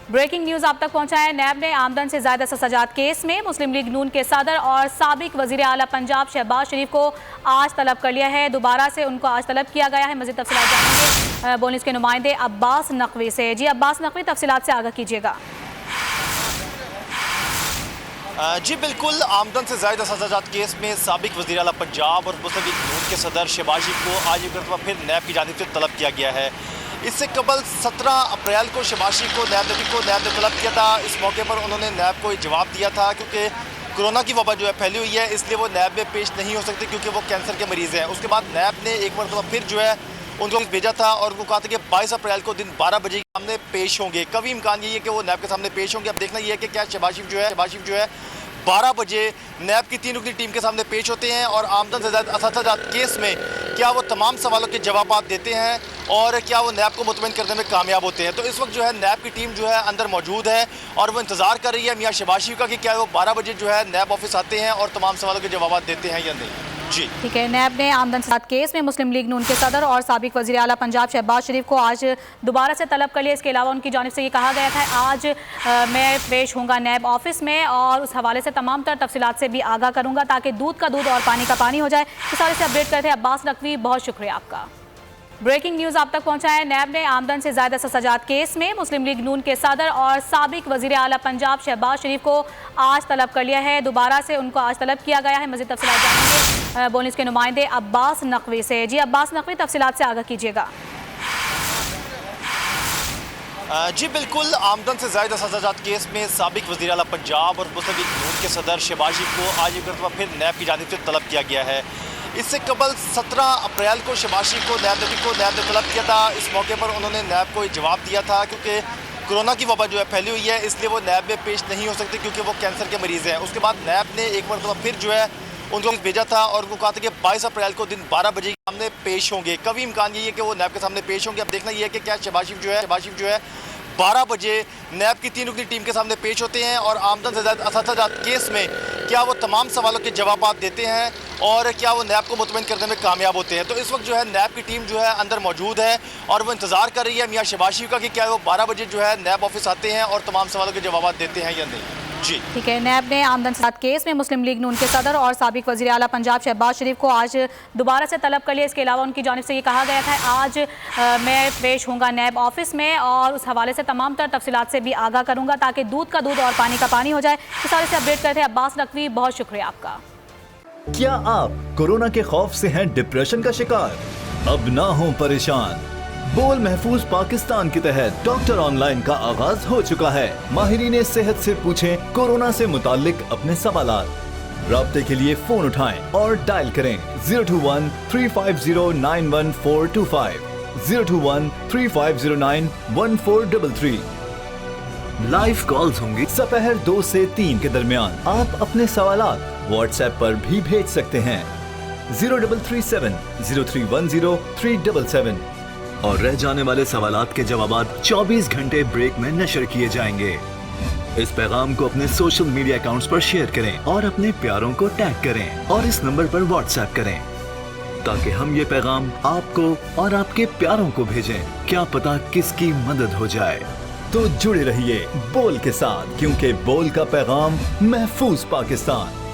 Breaking news आप तक पहुंचा है। नैब ने आमदन से ज्यादा सजात केस में मुस्लिम लीग नून के सदर और साबिक वजीर आला पंजाब शहबाज शरीफ को आज तलब कर लिया है। दोबारा से उनको आज तलब किया गया है। मजीद तफसीलात जानेंगे बोनिस के नुमाइंदे अब्बास नकवी से। जी अब्बास नकवी, तफसीलात से आगाह कीजिएगा। जी बिल्कुल, आमदन से ज़ायदा सजात केस में साबिक वज़ीर आला पंजाब और मुस्लिम लीग नून के सदर शहबाज शरीफ को आज एक मरतबा फिर नैब की जानिब से तलब किया गया है। इससे कबल 17 अप्रैल को शहबाज शरीफ को नैब ने तलब किया था। इस मौके पर उन्होंने नैब को जवाब दिया था क्योंकि कोरोना की वबा जो है फैली हुई है, इसलिए वो नैब में पेश नहीं हो सकते क्योंकि वो कैंसर के मरीज़ हैं। उसके बाद नैब ने एक मरतबा फिर जो है उनको भेजा था और उनको कहा था कि 22 अप्रैल को दिन 12 बजे के सामने पेश होंगे। कभी इम्कान यही है कि वो नैब के सामने पेश होंगे। अब देखना ये है कि क्या शहबाज शरीफ जो है 12 बजे नैब की 3 रुकनी टीम के सामने पेश होते हैं और आमदन से ज़्यादा असजात केस में क्या वो तमाम सवालों के जवाब देते हैं और क्या वो नैब को मुतमईन करने में कामयाब होते हैं। तो इस वक्त जो है नैब की टीम जो है अंदर मौजूद है और वो इंतज़ार कर रही है मियाँ शहबाज शरीफ का कि क्या वो 12 बजे जो है नैब ऑफिस आते हैं और तमाम सवालों के जवाब देते हैं या नहीं। जी ठीक है। नैब ने आमदन से केस में मुस्लिम लीग नून के सदर और साबिक वज़ीर आला पंजाब शहबाज शरीफ को आज दोबारा से तलब कर लिया। इसके अलावा उनकी जानिब से ये कहा गया था आज मैं पेश होऊंगा नैब ऑफिस में और उस हवाले से तमाम तर तफसीलात से भी आगाह करूंगा ताकि दूध का दूध और पानी का पानी हो जाए। इस हवाले से अपडेट करते हैं अब्बास नकवी, बहुत शुक्रिया आपका। ब्रेकिंग न्यूज आप तक पहुंचा है। नैब ने आमदन से ज्यादा सजात केस में मुस्लिम लीग नून के सदर और साबिक वजीर आला पंजाब शहबाज शरीफ को आज तलब कर लिया है। दोबारा से उनको आज तलब किया गया है। मजीद तफसीलात जानेंगे बोनिस के नुमाइंदे अब्बास नकवी से। जी अब्बास नकवी, तफसीलात से आगाह कीजिएगा। जी बिल्कुल, आमदन से ज़ायदा सजात केस में साबिक वज़ीर आला पंजाब और मुस्लिम लीग नून के सदर शहबाज शरीफ को आज एक मरतबा फिर नैब की जानिब से तलब किया गया है। इससे कबल 17 अप्रैल को शहबाज शरीफ को नैब ने तलब किया था। इस मौके पर उन्होंने नैब को जवाब दिया था क्योंकि कोरोना की वबा जो है फैली हुई है, इसलिए वो नैब में पेश नहीं हो सकते क्योंकि वो कैंसर के मरीज़ हैं। उसके बाद नैब ने एक मरतबा फिर जो है उनको भेजा था और उनको कहा था कि 22 अप्रैल को दिन 12 बजे के सामने पेश होंगे। कभी इम्कान यही है कि वो नैब के सामने पेश होंगे। अब देखना ये है कि क्या शहबाज शरीफ जो है 12 बजे नैब की 3 रुकनी टीम के सामने पेश होते हैं और आमदन से ज़्यादा असजात केस में क्या वो तमाम सवालों के जवाब देते हैं और क्या वो नैब को मुतमईन करने में कामयाब होते हैं। तो इस वक्त जो है नैब की टीम जो है अंदर मौजूद है और वो इंतज़ार कर रही है मियाँ शहबाज शरीफ का कि क्या वो 12 बजे जो है नैब ऑफिस आते हैं और तमाम सवालों के जवाब देते हैं या नहीं। जी ठीक है। नैब ने आमदन से केस में मुस्लिम लीग नून के सदर और साबिक वज़ीर आला पंजाब शहबाज शरीफ को आज दोबारा से तलब कर लिया। इसके अलावा उनकी जानिब से ये कहा गया था आज मैं पेश होऊंगा नैब ऑफिस में और उस हवाले से तमाम तर तफसीलात से भी आगाह करूंगा ताकि दूध का दूध और पानी का पानी हो जाए। इस हवाले से अपडेट करते हैं अब्बास नकवी, बहुत शुक्रिया आपका। क्या आप कोरोना के खौफ से हैं डिप्रेशन का शिकार? अब ना हो परेशान। बोल महफूज पाकिस्तान के तहत डॉक्टर ऑनलाइन का आगाज हो चुका है। माहिरीन सेहत से पूछें कोरोना से मुतालिक अपने सवालात। राब्ते के लिए फोन उठाएं और डायल करें 021 350 91425 021 3509 1433। लाइव कॉल्स होंगी दोपहर 2 से 3 के दरमियान। आप अपने सवालात व्हाट्सएप पर भी भेज सकते हैं 0337 0310 377 और रह जाने वाले सवालात के जवाबात 24 घंटे ब्रेक में नशर किए जाएंगे। इस पैगाम को अपने सोशल मीडिया अकाउंट्स पर शेयर करें और अपने प्यारों को टैग करें और इस नंबर पर व्हाट्सएप करें ताकि हम ये पैगाम आपको और आपके प्यारों को भेजें। क्या पता किसकी मदद हो जाए। तो जुड़े रहिए बोल के साथ, क्योंकि बोल का पैगाम महफूज पाकिस्तान।